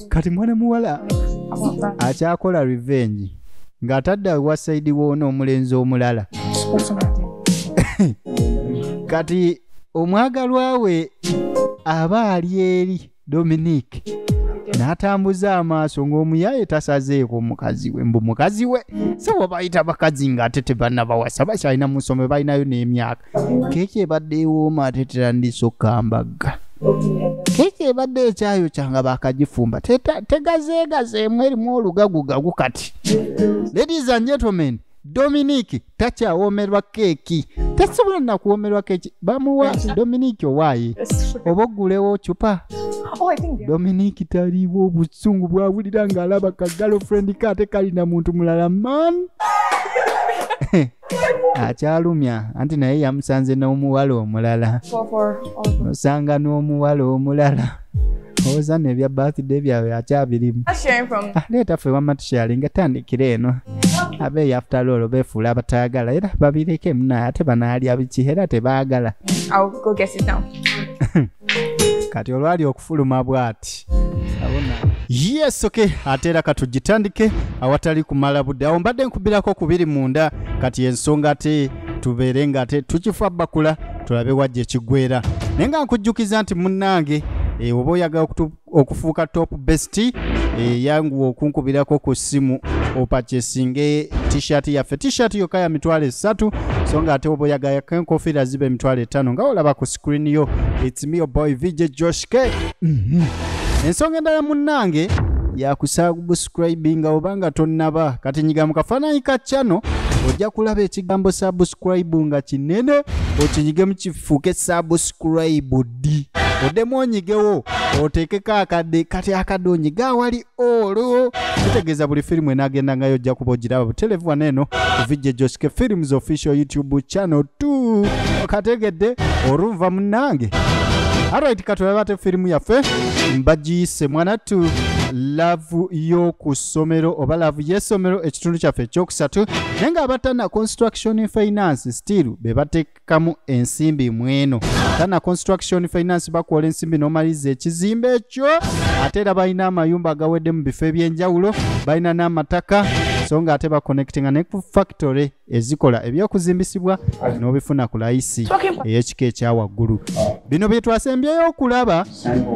kati mwana muwala akyakola revenge ng'atadde wa side w'ono omulenzi omulala kati omwagalwa we aba ali eri Dominique n'atambuza amaaso ng'omuyaye tasazeeko mukazi we mbu mukazi we so bayita bakazi ng'ate tebannabawasa bakyalina mu ssomero balinayo n'emyaka keeki ebadde ewooma ate terandisokka mbagga keeki ebadde ekyayo kyanga bakagifumba tegazeegazeemu erimu olugagugagu kati. Ladies and gentlemen, Dominique takyawomerwa keeki tasobola nakuwomerwa keeki bamuwa Dominique owaaye oba oggulewo cupa. Oh, I think Dominique taliwo obusungu bwawulira ng'alaba ka girlfriend kate kalina muntu mulala man. Akyalumya anti naye yamusanze n'omuwala omulala. Osanga n'omuwala omulala. Oza nebya birthday byawe akyabirimu. Leeta ffe wamma tushalinga tandikira eno. Abe after all befuula abatayagala era babireke munaye ate banaalya biki era tebaagala. I'll go get it now. Kati olwali okufuluma bwati. Yes, okay. Atera katugitandike awatali kumala budde. Awo mbadde nkubirako kubiri munda kati ensonga ate tuberenga ate tukifa bakula tulabe wajje kigwera. Nenga nkujjukiza nti munnange oba oyagala okufuuka top best yangu okunkubirako ku simu opachesinge t-shirt yaffe. T-shirt yokka ya mitwalo 3 so nga ate oba oyagala enkofiira zibe emitwalo 5 nga olaba ku screen yo. It's me your boy VJ Josh K. Ensonga endala munnange yakusubscribinga obanga tonnaba kati nyiga mu kafaananyi ka channel ojja kulaba ekigambo subscribe nga kinene okinyige mu kifuuke subscribed oddemu onyigewo oteekeko akadde kati akadde onyiga awali olwo kitegeeza buli firimu enaagenda ngayo ojja kuba ogiraba butelevu waneeno VJ Josh K Films official YouTube channel 2 okategedde olumva munnange. Alright, katulabate firimu yaffe mbagiyise mwanatu love yo ku ssomero oba love y'essomero ekitundu kyaffe ekyokusatu naye nga abatana construction finance still be bateekamu ensimbi mweno. Tana construction finance bakola ensimbi n'omaliza ekizimbe ekyo ate era balina amayumba agawedde mu bifo ebyenjawulo balina n'amataka so nga ate baconnectinga ne ku factory ezikola ebyokuzimbisibwa n'obifuna ku layisi ey'ekika ekyawaggulu. Bino bye twasembyeyo okulaba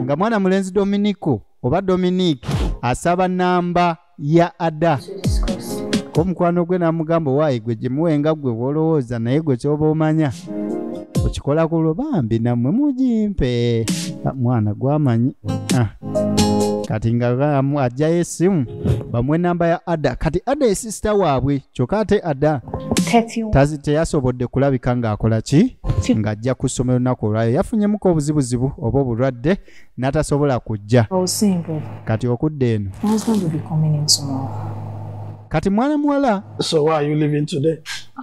nga mwana mulenzi Dominico oba Dominique asaba namba ya ada ko mukwano gwe namugamba waayi gwe gimuwenga gwe wolowooza naye gwe kyoba omanya okikola ku lubambi nammwe mugimpe mwana gwamanyi kati nga ajjayo essimu bamwe namba ya ada kati ada esisita waabwe kyokka ate ada teyasobodde kulabika ng'akola ki ng'ajja ku ssomero lunaku olwayo yafunyemuko obuzibuzibu oba obulwadde n'atasobola kujja kati okudda eno kati mwana muwala So why are you leaving today?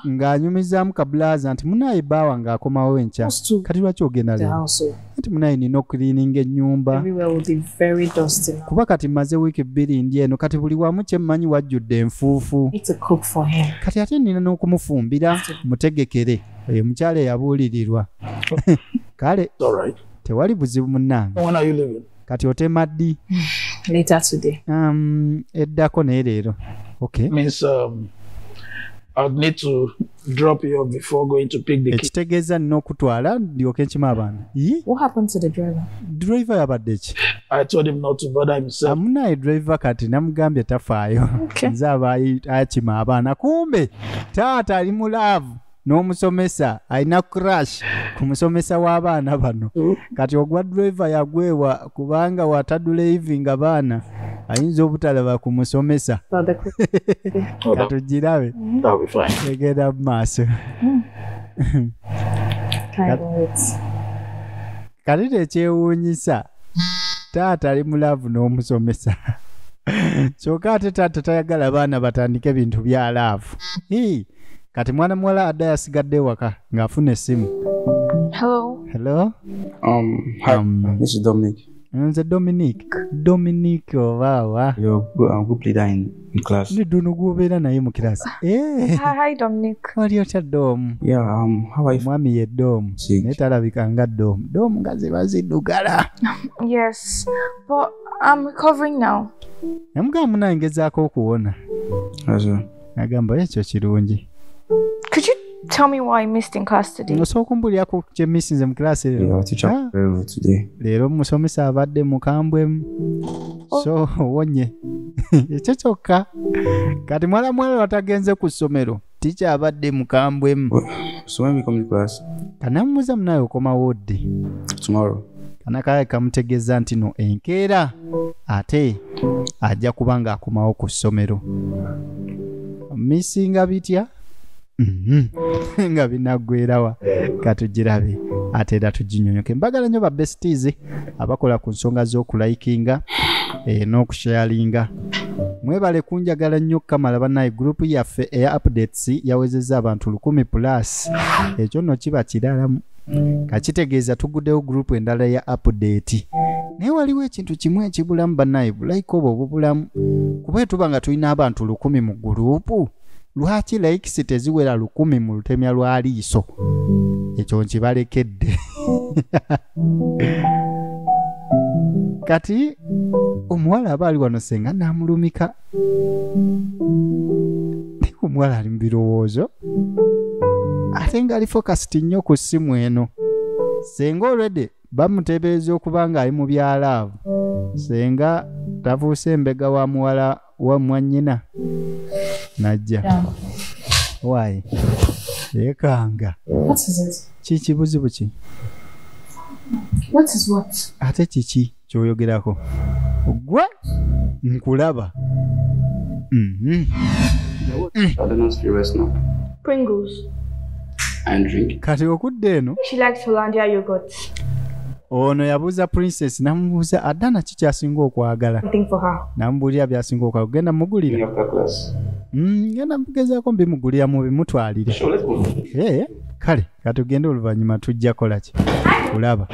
ng'anyumizaamu kabulaza nti munaye baawa ng'akomawo enkya kati lwaki ogenda leero nti munaye nina okukiliininga ennyumba kuba kati maze wiiki 2 ndi eno kati buli wamu kyemmanyi wajjudde enfuufu kati ate nina n'okumufumbira mutegekere oyo mukyala eyabuulirirwa kale tewali buzibu munnange. When are you leaving? Kati otema ddi? Later today. Eddako naye leero. Okay. Means I'd need to drop you off before going to pick the kids. Ekitegeeza nina okutwala ndyoke nkima abaana. What happened to the driver? Driver yabadde ki? I told him not to bother himself. Amunaye driver kati namugambye tafaayo. Nze abayi akima abaana kumbe taata ali mu love n'omusomesa alina crash ku musomesa w'abaana bano kati ogwa driver yagwewa kubanga watadulaivinga baana ayinza obutalaba ku musomesa katugirabe egenda mu maaso kati tekyewuunyisa taata ali mu laavu n'omusomesa kyokka ate taata tayagala baana batandike bintu bya laavu. Kati mwana muwala adda yasigadde waka ng'afuna essimu. Hello. Hello. Hi. This is Dominic. Nze Dominic obawa. Your group leader in class. Ndi duno gubeera naye mu kirasi. Hi, Dominic. Wali otya Dom? Yeah, how are you? Mwami ye Dom. Sick. Naye talabika nga Dom. Dom nga ziba ziddugala. Yes, but I'm recovering now. Namugamba munangezaako okuwona. Also, Agamba ekyo kirungi. Could you tell me why I missed in class today? Osooka kumbulyako kye missinze mu kirasi yeah, leero. our teacher very well today. Leero musomesa abadde mukambwemu. So wonye. Ekyo kyokka. Kati mwala watagenze ku ssomero. Teacher abadde mukambwemu. So when we come to class? Kanamubuuza munaye okoma wodde. Tomorrow. Kanakaye kamutegeeza nti no enkeera ate ajja kuba ng'akomawo ku ssomero. Missinga bitya? Nga binaggwerawa katugirabe ate era tuginyonyoke. Mbagala nnyo ba besties abakola ku nsonga z'okulayikinga n'okusharinga. Mwebale kunjagala nnyo Kamala bannaye group yaffe eya updates yawezezza abantu 100+. Ekyo nno kiba kiralamu. Kakitegeeza tuguddewo group endala ya update. Naye waliwo ekintu kimu ekibulamu bannaye like obwo bulamu. Kuba tuba nga tulina abantu 100 mu group. Lwaki likes teziwera 100 mu lutemya lwa liiso? Ekyo nkibalekedde. Kati omuwala abaali wano senga namulumika. Omuwala ali mu birowoozo. Ate nga ali focused nnyo ku ssimu eno. Senga already bamuteebereza okuba nga ali mu byalaavu. Senga tafuuse embega wa muwala wa mwannyina. Najja. Why? Ekanga. What is it? Kiki buzibu ki? What is what? Ate kiki kyoyogerako? Gwe nkulaba. I don't know if you rest now. Pringles. And drink. Kati okudde eno She likes Hollandia yogurt. ono yabuuza Princess namubuuza Adana kikyasinga okwagala. Something for her. Namubuulira byasinga okwagala. Genda mugulira. After class. Genda mugezaako mbimugulira mu bimutwalire. Sure, let's go. Kale katugende oluvannyuma tujja kola ki? Kulaba.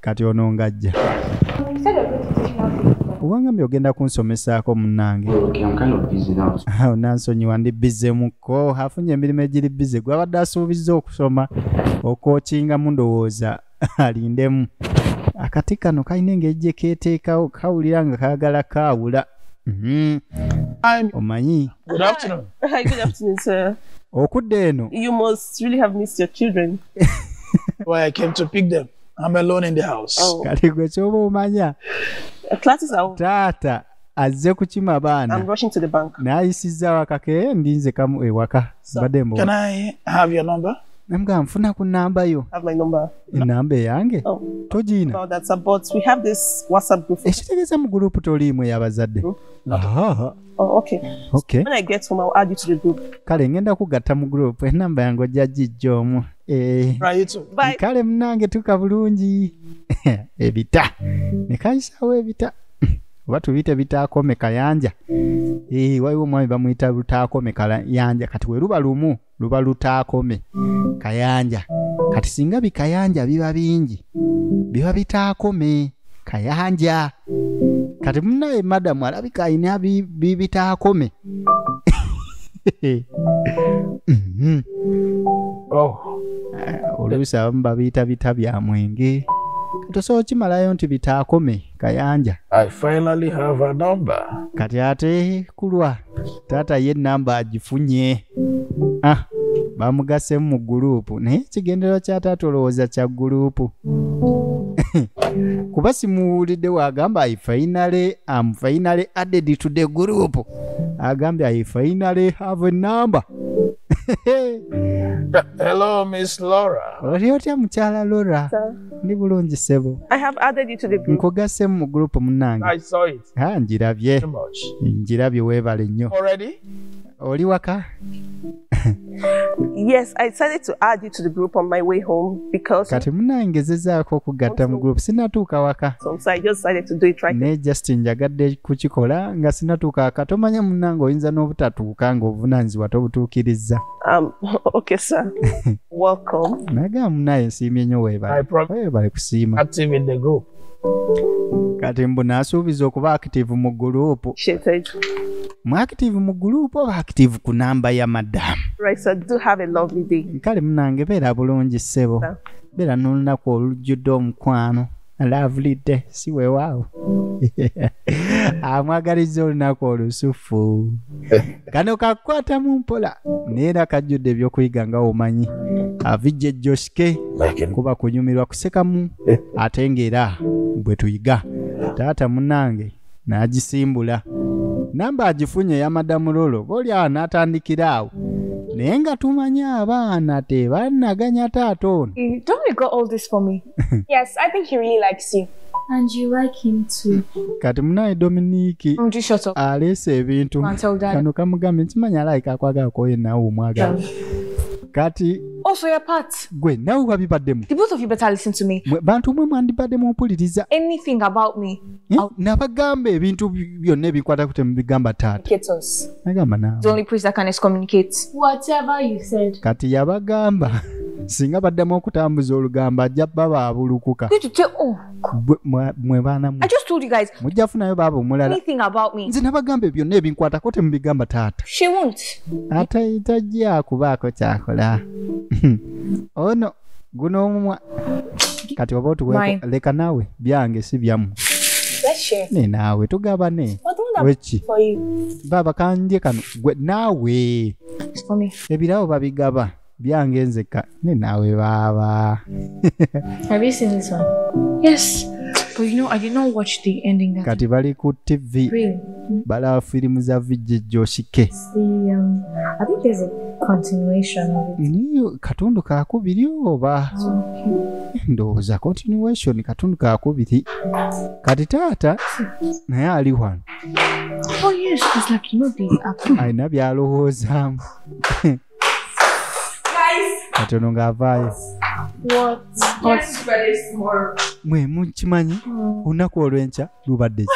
Kati ono ngajja. You said you're going to teach me how to cook. Owangambye ogenda kunsomesaako munnange. Okay, I'm kind of busy now. Nansonyiwa ndi bize muko. Afunye emirimu egiri bize. Gwabadde asuubizza okusoma. Okookinga mu ndowooza alindemu. Akati kano kalina engeri gye keeteekawo kawulira nga kaagala kaawula. Omanyi. Good afternoon. Hi, good afternoon, sir. Okudde eno. You must really have missed your children. Why I came to pick them. I'm alone in the house. Oh, Kati gwe ky'oba omanya. classes are over. Taata azze kukima baana. I'm rushing to the bank. N'ayisizza wakake ndinze kamu ewaka. Badde mbo. Can I have your number? Namugamba nfuna ku namba yo. Have my number. Enamba eyange? Oh, Togiina. about that, sir. But we have this WhatsApp group. Ekitegeeza mu gurupu toliimu ey'abazadde. Oh, okay. Okay. When I get home, I'll add you to the group. Kale ngenda kugatta mu gurupu enamba yange ojja gijja omu. Right, you too. Bye. Kale munange tuka bulungi. Ebita. Ne kayisaawo ebita. Oba tubiyite bitaakome kayanja. Waliwo omwami bamuyita lutaakome kayanja. Kati we luba lumu luba lutaakome kayanja. Kati singa bikayanja biba bingi biba bitaakome kayanja. Kati munnaye madamu alabika alina bitaakome. Oluusi abamu babiyita bita bya mwenge. Tosobola kimalayo nti bitaakome kayanja. I finally have a number. Kati ate kulwa taata ye namba agifunye. Bamugasemu mu gurupu naye ekigendero kya taata olowooza kya gurupu. Kuba simuwulidde wagamba I finally added to the group. Agambye I finally have a number. Hello, Miss Laura. Oli otya mukyala Laura? Sir, Ndi bulungi ssebo. I have added you to the group. Nkugassemu mu gurupu munnange. I saw it. Njirabye. Too much. Njirabye weebale nnyo. Already? Oli waka? Yes, I decided to add you to the group on my way home because Kati munangezezaako okugatta mu gurupu sinatuuka waka. so I just decided to do it right. Ne just njagadde kukikola nga sinatuuka waka. Tomanya munnange oyinza n'obutatuuka ng'obuvunaanyizibwa tobutuukirizza. Okay, sir. Welcome. Naga munaye nsiimye nnyo I weebale. promise. Weebale kusiima. Active in the group. Kati mbu nasuubiza okuba active mu group. She said, Mu active mu group oba active ku namba ya madam. right, so do have a lovely day. Kale munange beera bulungi ssebo. Beera n'olunaku olujjudde omukwano. Lovely day. Si weewaawo. Amwagaliza olunaku olusufu. Kano kakwata mu mpola. Neera kajjudde ebyokuyiga nga omanyi. Avijje Joshke. Kuba kunyumirwa kusekamu. Ate ng'era bwe tuyiga. Taata munange n'agisimbula. Namba agifunye ya Madamu Lolo. Olya n'atandikira awo. Naye nga tumanya abaana tebannaganya taata ono. Dominic got all this for me. Yes, I think he really likes you. And you like him too. Kati munaye Dominiki Would you shut up? aleese ebintu. I'll tell Dad. Kano kamugambye ntimanya alayika akwagala koye naawe omwagala. Kati Also, your part. gwe naawe wabibaddemu. The both of you better listen to me. Bantu mwe mwandibadde mumpuliriza. Anything about me. Nabagamba ebintu byonna ebikwata ku temubigamba taata. Get us. Nagamba The naawe. only priest that can excommunicate. Whatever you said. Kati yabagamba singa baddamu okutambuza olugamba ajja baba abulukuka. Going to tell. Oh, Mwe baana I just told you guys. mujja funayo baaba omulala. Anything about me. Nze nabagamba byonna ebinkwatako temubigamba taata. She won't. Ate tajja kubaako kyakola. Ono guno omumwa. Kati oba otuweeko leka naawe byange si byamu. Let's share. Ne naawe tugabane. But the one that Weki. for you. Baba kanje kano gwe naawe. It's for me. Ebirawo babigaba byange nzeka ne naawe baba. Have you seen this one? Yes. But you know, I did not watch the ending. That Kati bali ku TV. really. Balaba firimu za Vijje Joshike. I think there's a continuation of it. Niyo katundu kakubiri oba. Ndowooza continuation katundu kakubiri. Kati taata naye ali wano. Oh yes, it's like the Alina byalowoozaamu. Katono ng'avaayo. What? Yes, Mwe mukimanyi olunaku olw'enkya lubadde ki?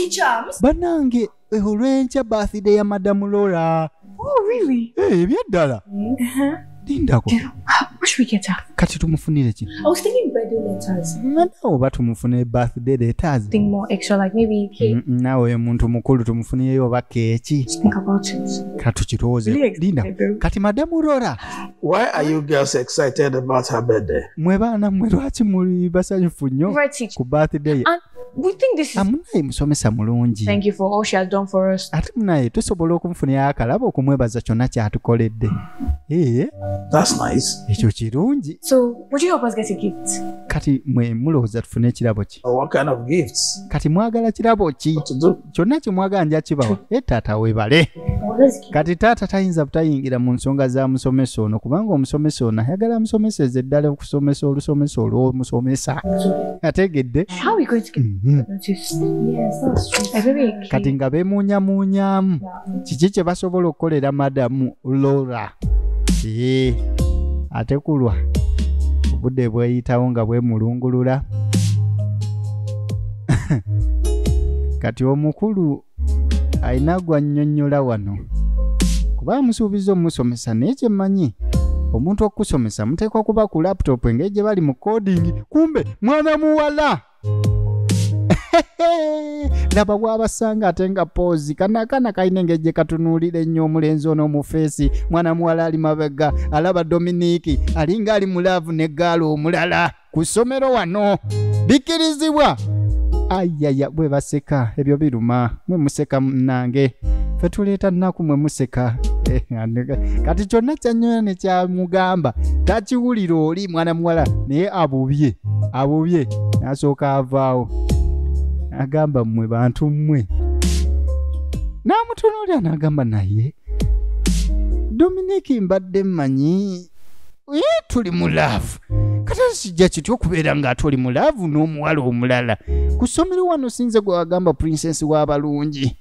50 charms? Bannange olw'enkya birthday ya Madamu Laura. Oh really? Ebyaddala. Lindako. What should we get her? Kati tumufunire ki? I was thinking birthday letters. Naawe oba tumufunire birthday letters. Think more extra, like maybe cake. Naawe muntu mukulu tumufunireyo oba keeki. Think about it. Katukirowooze. Really Linda, excited. kati Madamu Laura. Why are you girls excited about her birthday? Mwe baana mwe lwaki muli basanyufu nnyo Favorite teacher. ku birthday ye? And we think this is. Munaye musomesa mulungi. Thank you for all she has done for us. Ate munaye tusobola okumufunira akalabo okumwebaza kyonna kyatukoledde. That's nice. Ekyo kirungi. So, would you help us get a gift? Kati mwe mulowooza tufune ekirabo ki? What kind of gifts? Kati mwagala kirabo ki? To do? Kyonna kye mwagala nja kibawa. Taata weebale. Kati taata tayinza butayingira mu nsonga za musomesa ono kubanga omusomesa ono ayagala amusomeseze ddala okusomesa olusomesa olw'omusomesa. Ategedde? How are we going to get notice? Yes, that's true. I very Kati nga beemuunyamuunyaamu. Kiki kye basobola okukolera Madamu Laura? Ate kulwa obudde bweyitawo nga bwemulungulula. Kati omukulu alina gwannyonnyola wano kuba amusuubiza omusomesa naye kye mmanyi omuntu okusomesa muteekwa kuba ku laptop engeri gye bali mu coding kumbe mwana muwala. Laba bw'abasanga ate nga poozi kanakana kalina engeri gye katunuulira ennyo omulenzi ono mu feesi. Mwana muwala ali mabega alaba Dominiki alinga ali mu laavu ne gaalo omulala ku ssomero wano. Bikirizibwa. Ayaya bwe baseka ebyo biruma. Mwe museka nange ffe tuleeta nnaku mwe museka. Kati kyonna kyannyola ne kyamugamba takiwulira oli mwana muwala naye abubye n'asooka avaawo. Agamba mmwe bantu mmwe. N'amutunuulira n'agamba naye Dominiki mbadde mmanyi tuli mu laavu. Kati kijja kitya okubeera ng'ate oli mu laavu n'omuwala omulala ku ssomero wano sinze gwe wagamba princess w'abalungi.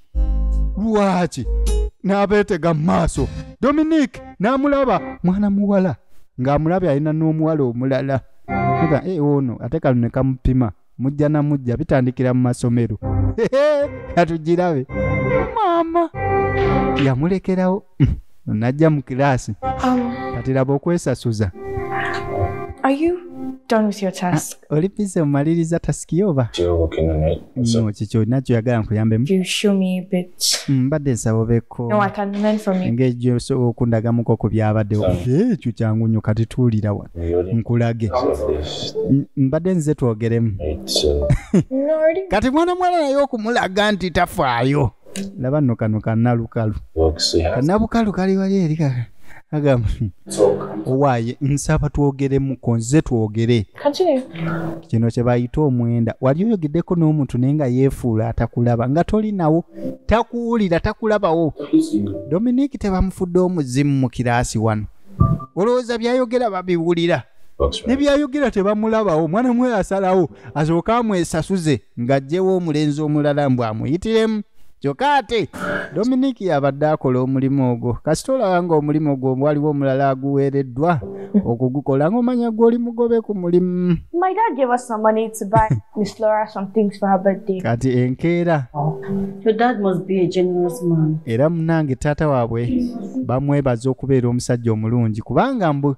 Lwaki? N'abeetega mu maaso. Dominiki n'amulaba mwana muwala ng'amulabye alina n'omuwala omulala. Ono ate kano ne kamupima. Mujja na mujja bitandikira mu masomero. Atugirabe. Mama yamulekerawo najja mu kilaasi. Kati laba okwesasuza. Are you done with your task. Oli busy omaliriza task yoba. You're looking at it. No, chicho nakyo yagala nkuyambemu. You show me a bit. Mbadde nsaba obeeko. No, I can learn from you. Engeri okundagamuko ku byabaddewo. Ekyo kyangu nnyo kati tuwulira wa. Nkulage. Mbadde nze twogeremu. Kati mwana naye okumulaga nti tafaayo. Laba nno kano kannalukalu. Kannabukalu kali wali eri kaka. Agamba. Owaaye nsaba twogeremuko nze twogere. Continue. Kino kye bayita omwenda. Wali oyogeddeko n'omuntu naye nga yeefuula atakulaba nga toli nawo takuwulira takulabawo. Dominic tebamufudde omuzimu mu kiraasi wano. Olowooza byayogera babiwulira. Ne byayogera tebamulabawo. Mwana mwe asalawo asooka amwesasuze ng'aggyewo omulenzi omulala mbw amuyitiremu. Kyokka ate Dominic yabadde akola omulimu ogwo. Kasita olaba omulimu ogwo waliwo omulala aguweereddwa okugukola ng'omanya gw'oli mugobe ku mulimu. My dad gave us some money to buy Miss Laura some things for her birthday. Kati enkeera. Your dad must be a generous man. Era munange taata waabwe bamwebaza okubeera omusajja omulungi kubanga mbu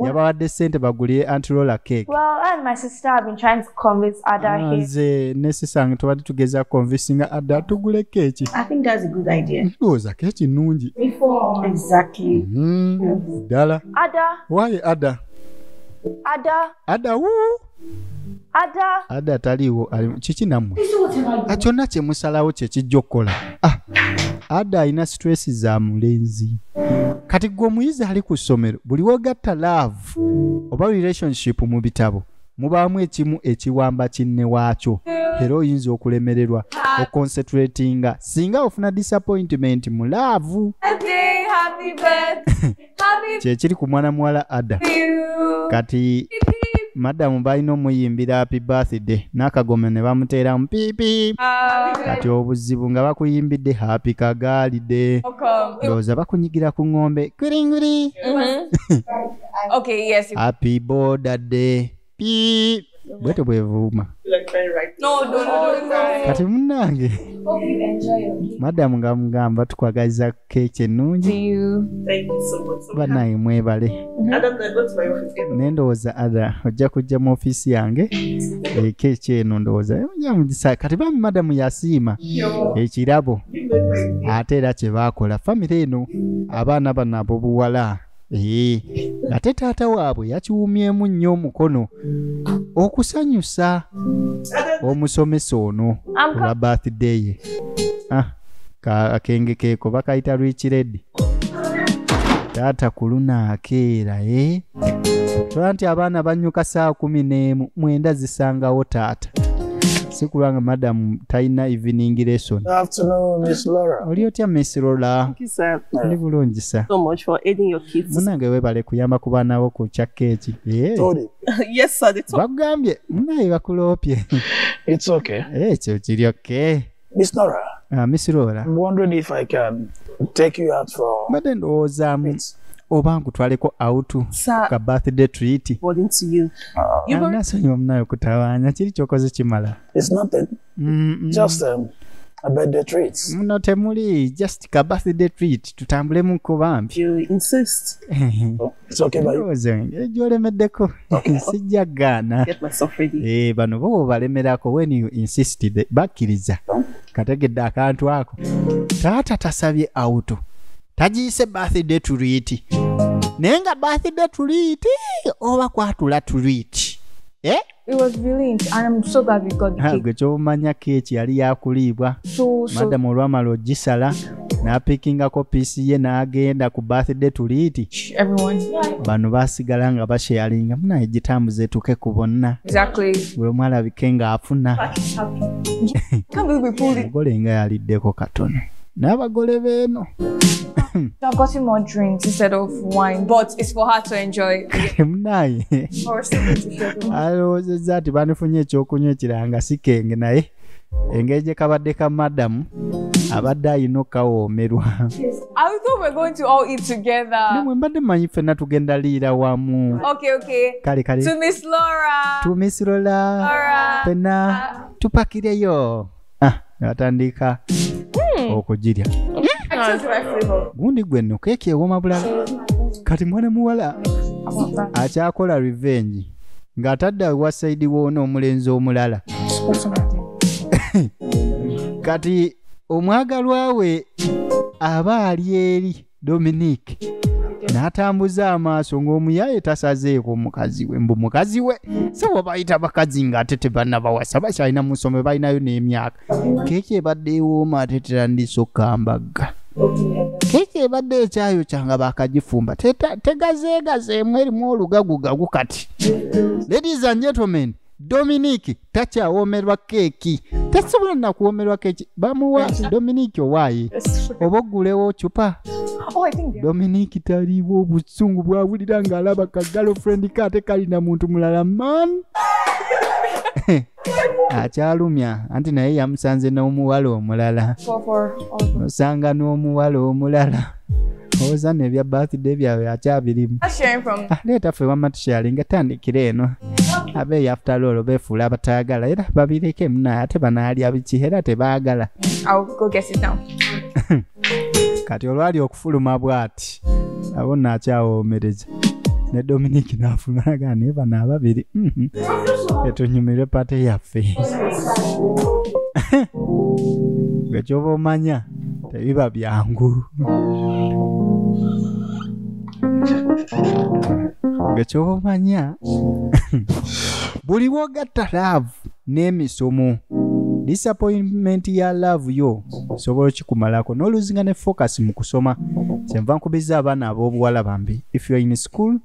yabawadde ssente bagulire antirola cake. Well, and my sister have been trying to convince Ada here. Nze ne sisange tubadde tugeza convincinga Ada tugule keeki. I think that's a good idea. Ndowooza keeki nnungi. Exactly. Ddala. Ada. Why Ada? Ada. Ada wuu. Ada. Ada taliwo kiki nammwe? Kyonna kye musalawo kye kijja okukola. Ada alina stress za mulenzi. Kati gwe omuyizi ali ku ssomero buli wogatta love oba relationship mu bitabo mubaamu ekimu ekiwamba kinne waakyo. Era oyinza okulemererwa oconcentratinga singa ofuna disappointment mu love. Happy birthday. Kyekiri ku mwana muwala Ada. Kati madamu balina omuyimbira happy birthday n'akagome ne bamuteeramu piipi. Kati obuzibu nga bakuyimbidde happy kagaalide. Ndowooza bakunyigira ku ng'ombe kwiringwiri. Okay, yes. Happy birthday. Piip. Bwete bwevuuma. No. Kati munnange. Madamu nga mugamba tukwagaliza keeki ennungi. Thank you so much. Banaye mwebale. Adam, I go to my office. Nendowooza Ada ojja kujja mu ofiisi yange keeki eno ndowooza mugisa kati bami madamu yasiima ekirabo ate era kye baakola famire eno abaana bano ab'obuwala ate taata waabwe yakiwumyemu nnyo omukono okusanyusa omusomesa ono olwa birthday ye. Akenge keeko bakayita Rich Red. Taata kuluna akeera tola nti abaana banyuka saa 11 mwenda zisangawo taata. Sikulanga madamu talina evening lesson. Good afternoon, Miss Laura. Oli otya Miss Laura? Thank you, sir. Ndi bulungi sa. So much for aiding your kids. Munange webale kuyamba ku baana bo ku kyakkeeki. Yes, sir. Bagambye munaye bakulopye. It's okay. Ekyo kiri okay. Miss Laura. Miss Laura. I'm wondering if I can take you out for... Mbadde ndowoozaamu oba nkutwaleko out ka birthday treat. According to you. Nasonyiwa munaye okutawaanya kiri kyokoze kimala. It's nothing. Just a birthday treat. Muno temuli just ka birthday treat tutambulemu ko bambi. You insist. It's okay by you. Egyolemeddeko. Sijja gaana. Get myself ready. Bano bo balemerako when you insisted bakkiriza. Kategedde akantu ako. Taata tasabye out. Tagiyise birthday treat. Naye nga birthday treat oba kwatula treat. It was brilliant and I'm so glad we got the cake. Gwe kyomanya keeki yali yakuliibwa. Madamu olwamala ogisala n'apikingako piisi ye n'agenda ku birthday treat. Everyone. Bano baasigala nga basharinga munaye gitambuze etuuke ku bonna. Exactly. Bwe mwalabike ng'afuna. Can't believe we pulled it. Omugole nga yaliddeko katono. N'abagole beeno. I've gotten more drinks instead of wine, but it's for her to enjoy. Munaye. Alowoozezza nti banifunye ekyokunywa ekiranga si kenge naye engeri gye kabadde ka madamu abadde alina okawoomerwa. I thought we're going to all eat together. Nemwe mbadde mmanyi ffenna tugenda liira wamu. Okay. Kale. To Miss Laura. To Miss Laura. Ffenna tupakireyo. Natandika okugirya. Gundi gwe nno keeki ewooma bulala. Kati mwana muwala akyakola revenge ng'atadde wa saidi w'ono omulenzi omulala. Kati omwagalwa we aba ali eri Dominic n'atambuza amaaso ng'omuyaye tasazeeko mukazi we mbu mukazi we so bayita bakazi ng'ate tebannabawasa bakyalina mu ssomero balinayo n'emyaka. Keeki ebadde ewooma ate terandisokka mbagga. Keeki ebadde ekyayo kyanga bakagifumba tegazeegazeemu erimu olugagugagu kati. Ladies and gentlemen, Dominic takyawomerwa keeki. Tasobola nakuwomerwa keeki. Bamuwa Dominic owaaye oba oggulewo cupa. Oh, I think Dominic taliwo obusungu bwawulira ng'alaba ka girlfriend ke ate kalina muntu mulala man. Akyalumya anti naye yamusanze n'omuwala omulala. Osanga n'omuwala omulala. Oza nebya birthday byawe akyabirimu. Leeta ffe wamma tushalinga tandikira eno. Abe after all befuula abatayagala era babireke munaye ate banaalya biki era tebaagala. I'll go get it now. Kati olwali okufuluma bw'ati abo nakyawoomereza ne Dominic n'afuluma naye bano ababiri etunyumire pate yaffe. Gwe ky'oba omanya tebiba byangu. Gwe ky'oba omanya buli wogatta love n'emisomo disappointment ya love yo sobola kikumalako n'oluzinga ne focus mu kusoma. Kyenva nkubiza abaana ab'obuwala bambi, if you are in school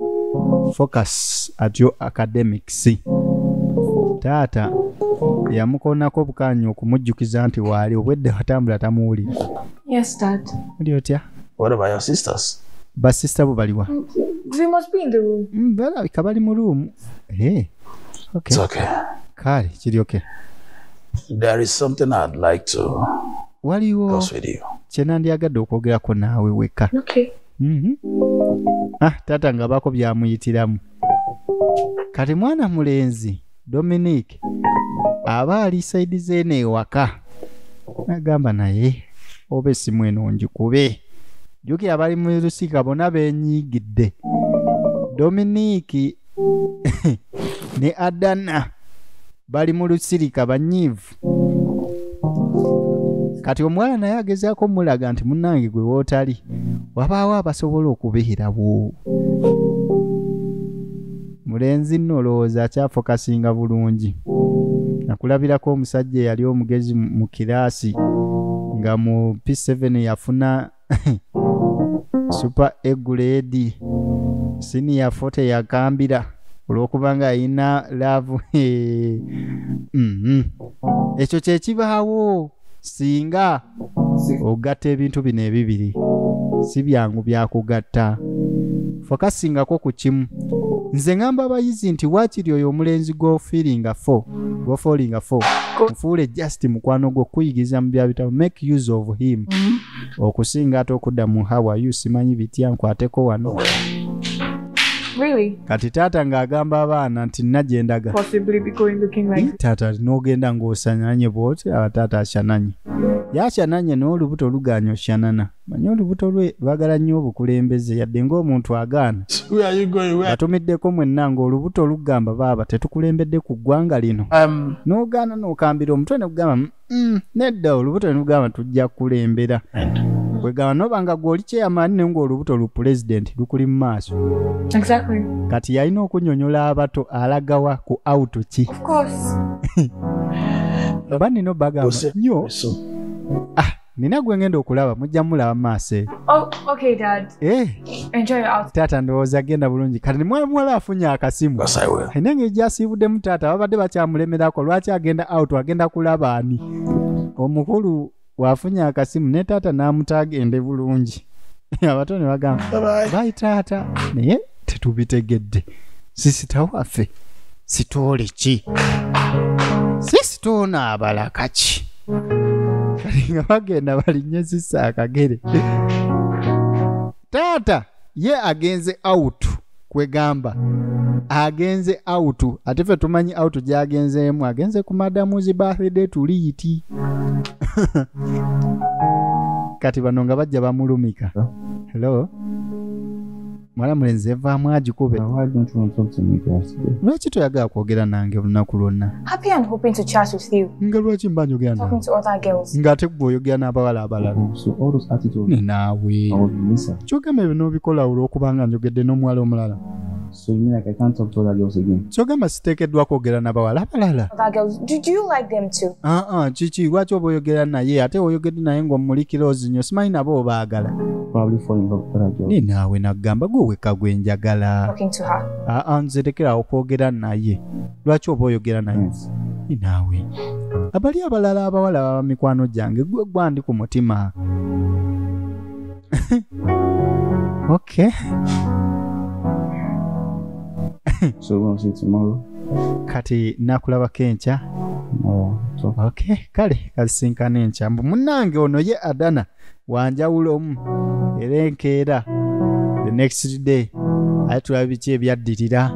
focus at your academics. Taata yamukoonako bukaanyi okumujjukiza nti waali obwedde watambula tamuwulira. Yes, Dad. Oli otya? What about your sisters? Basista bo baliwa? They must be in the room. Balabika bali mu room. Hey. Okay. It's okay. Kale, kiri okay. There is something I'd like to discuss with you. Kyenandyagadde okwogerako naawe weka. Okay. Taata nga bako byamuyitiramu. Kati mwana mulenzi Dominic aba ali saidi zeene ewaka. Nagamba naye oba essimu eno ngikube. Jjukira bali mu lusika bonna beenyigidde. Dominic ne Adana bali mu lusirika banyiivu. Kati omwana naye agezaako mulaga nti munnange gwe wootali wabaawo abasobola okubeerawo. Mulenzi nno olowooza akyafokasinga bulungi. Nakulabirako omusajja eyali omugezi mu kiraasi nga mu P7 yafuna super A grade senior 40 yakambira olw'okubanga ayina love. Ekyo kye kibaawo singa ogatta ebintu bino ebibiri si byangu byakugatta. Fokasingako ku kimu. Nze ngamba abayizi nti waakiri oyo omulenzi gwofiiringa fo mufuule just mukwano gwo kuyigiza mu bya bitabo, make use of him. Okusinga ate okudda mu hawa you simanyi bitya nkwateko wano. Really? Kati taata ng'agamba abaana nti nagendaga. Possibly be going looking like taata n'ogenda ng'osananye bw'oti taata asyananye. Yasyananye n'olubuto luganya osyanana. Manyi olubuto lwe lwagala nnyo obukulembeze yadde ng'omuntu agaana. Batumiddeko mwenna ng'olubuto lugamba baaba tetukulembedde ku ggwanga lino. N'ogaana n'okambira omutwe ne kugamba nedda olubuto ne lugamba tujja kukulembera. Kwegamba n'obanga gw'oli kyeyamaani ne ng'olubuto lu president lukuli mu maaso. Exactly. Kati yalina okunnyonnyola abato alagawa ku auto ki. Of course. Banino bagamba nnyo. Nina gwe ngenda okulaba mujja mulaba maaso. Oh, okay, Dad. Enjoy your out. Taata ndowooza genda bulungi. Kati mwana muwala afunye akasimu. Ayina ng'ejja asiibuddemu taata babadde bakyamulemerako lwaki agenda out agenda kulaba ani. Omukulu wafunye akasimu ne taata n'amutaagende bulungi. Abato ne bagamba bye taata naye tetubitegedde. Sisita waffe sitoole ki? Sisitoona abalaka ki? Nga bagenda balinye sisa akagere. Taata ye agenze out kwegamba. Agenze out ate ffe tumanyi out gy'agenzeemu agenze ku madamuzi birthday tuliiti. Kati bano nga bajja bamulumika. Hello? Mwana mulenzi vaamu agikube. Why don't you want to talk to me guys today? Lwaki toyagala kwogera nange olunaku lwonna? Happy and hoping to chat with you. Nga lwaki mba njogera Talking nawe? to other girls. Ng'ate gwe oyogera n'abawala abalala. So all those attitudes, Naawe. I was Melissa. Kyogamba ebyo n'obikola olw'okubanga njogedde n'omuwala omulala. So you mean like I can't talk to other girls again? Kyogamba siteekeddwa kwogera n'abawala abalala. Other girls. Do you like them too? Kiki lwaki oba oyogera naye ate oyogedde naye ng'omulikira ozinyo simanyi nabo obaagala. Probably fall in love with other girls. Ni naawe nagamba gwe wekka gwe njagala. Talking to her. Nzerekera okwogera naye. Lwaki oba oyogera naye? Yes. Ni naawe. Abali abalala abawala baba mikwano gyange gwe gwandi ku mutima. Okay. So we'll see tomorrow. Kati nakulabako enkya. So Okay, kale kasinkana enkya. Mbu munnange ono ye Adana wanjawulomu era enkeera the next day ate tulaba biki ebyaddirira.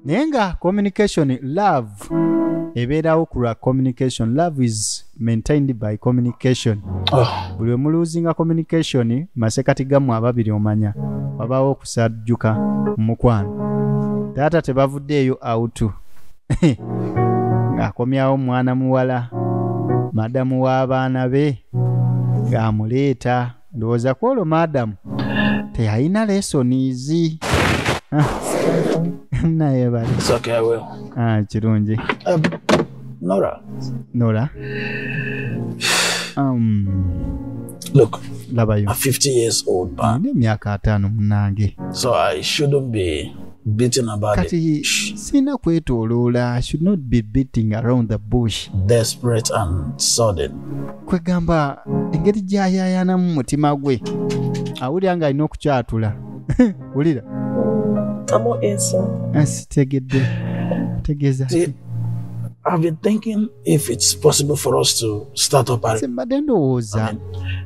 Naye nga communication, love ebeerawo ku lwa communication. Love is maintained by communication. Buli we muluzinga communication masekati gammwe ababiri omanya wabaawo okusajjuka mu mukwano. Taata tebavuddeeyo autu ng'akomyawo mwana muwala madamu w'abaana be ng'amuleeta. Ndowooza ku olwo madamu teyalina lessonizi. Naye bali. It's okay, I will. Kirungi. Nora. Look, Labayo. I'm 50 years old, man. Emyaka 5 munnange. So I shouldn't be beating about Kati it. sina kwetooloola. I should not be beating around the bush. Desperate and sudden. Kwegamba engeri gy'ayaayaanamu mu mutima gwe awulira ng'alina okukyatula. Wulira? I'm all answer. Sitegedde. Tegeeza. See, I've been thinking if it's possible for us to start up a Mbadde ndowooza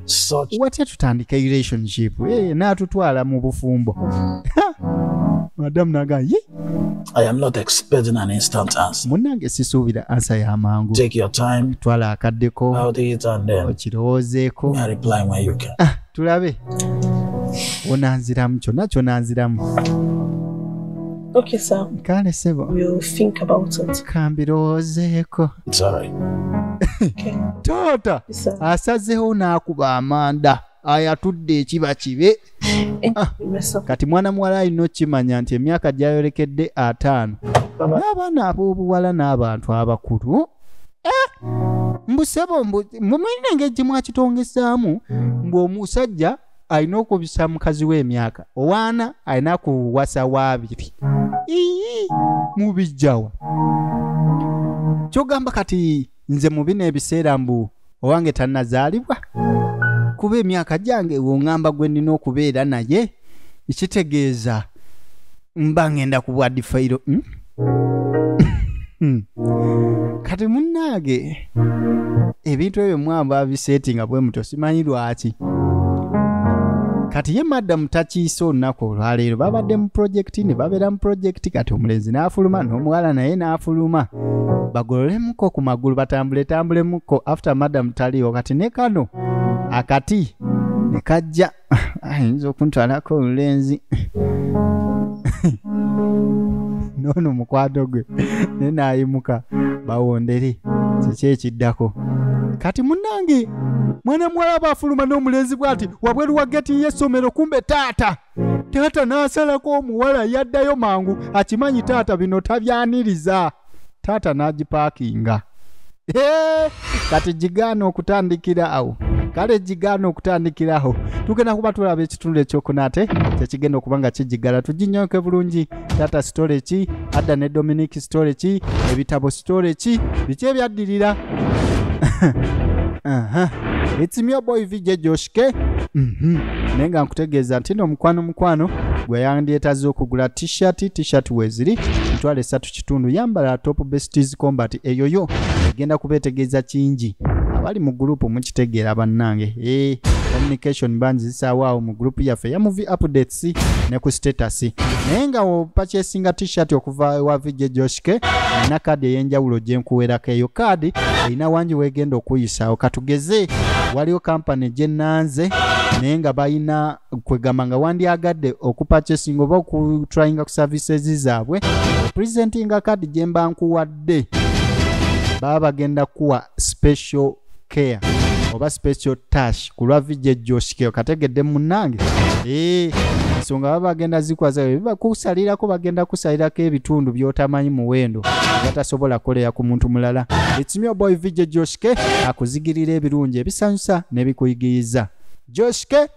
such. watya tutandika relationship n'atutwala mu bufumbo. Madamu n'agamba ye I am not expecting an instant answer. munnange sisuubira ansa y'amangu. Take your time, Twala akaddeko out it, and then okirowoozeeko. I reply when you can. Tulabe onanziramu kyonna kyonanziramu. Okay, sir. Kale sebo We'll think about it. kambirowoozeeko. It's all right. Okay. Taata Yes, sir. asazeewo n'akuba amanda ayatudde ekiba kibe. Mess up. Kati mwana muwala alina okimanya nti emyaka gy'ayolekedde 5 n'abaana ab'obuwala n'abantu abakulu. Mbusebo mumulina engeri gye mwakitongesaamu ng'omusajja alina okubisa mukazi w'emyaka owaana alina kuwasa waabiri. Mubijjawa kyogamba kati nze mu bino ebiseera mbu owange tannazaalibwa kuba emyaka gyange wongamba gwe nina okubeera naye ekitegeeza mba ngenda kubwa difayiro. Kati munnange ebintu ebyo mwamba bisetinga bwe muto simanyi lwaki. Kati ye madamu takiise olunaku olwaleero babadde mu projekiti ne babeera mu projekiti. Kati omulenzi n'afuluma n'omuwala naye n'afuluma bagololemuko ku magulu batambulemuko after madamu taliiwo. Kati ne kano akati ne kajja ayinza okuntwalako olulenzi noono mukwano gwe ne naayimuka bawondere kiki ekiddako. Kati munnange mwana muwala baafuluma n'omulenzi bw'ati wabweru wa geti y'essomero kumbe taata n'asalako omuwala yaddayo mangu akimanyi taata bino tabyaniriza. Taata n'agipaakinga. Kati gigaana okutandikira awo. Kale gigaana okutandikira awo. Tugenda kuba tulaba ekitundu ekyokunate tekigenda okuba nga kijigala. Tuginyooke bulungi. Taata story ki, Adda ne Dominic story ki, ebitabo story ki, biki ebyaddirira. It's me boy VJ Joshke. Nenga nkutegeeza nti no mukwano gwe yandyetaze okugula t-shirt weziri ntwale 3 kitundu yambala top besties combat eyoyo egenda kubetegeeza kingi abali mu group mukitegeera bannange. Communication bands zisaawo mu group yaffe ya movie updates ne ku status. Nenga opurchasinga t-shirt okuva wa VJ Joshke na kadi ey'enjawulo gye nkuweerako. Eyo kadi erina wangi weegenda okuyisaawo. Katugeze waliwo kampani gye nanze naye nga balina kwegamba nga wandyagadde okupurchasing oba okutryinga ku services zaabwe presentinga kadi gye mba nkuwadde baba bagenda kuwa special care oba special touch ku lwa VJ Joshke kategedde munnange ensonga baba bagenda zikwaza bibakusalirako bagenda kusalirako ebitundu by'otamanyi muwendo batasobola kukolera ku muntu mulala. It's me boy VJ Joshke akuzigirira ebirungi ebisanyusa n'ebikuyigiriza Joshke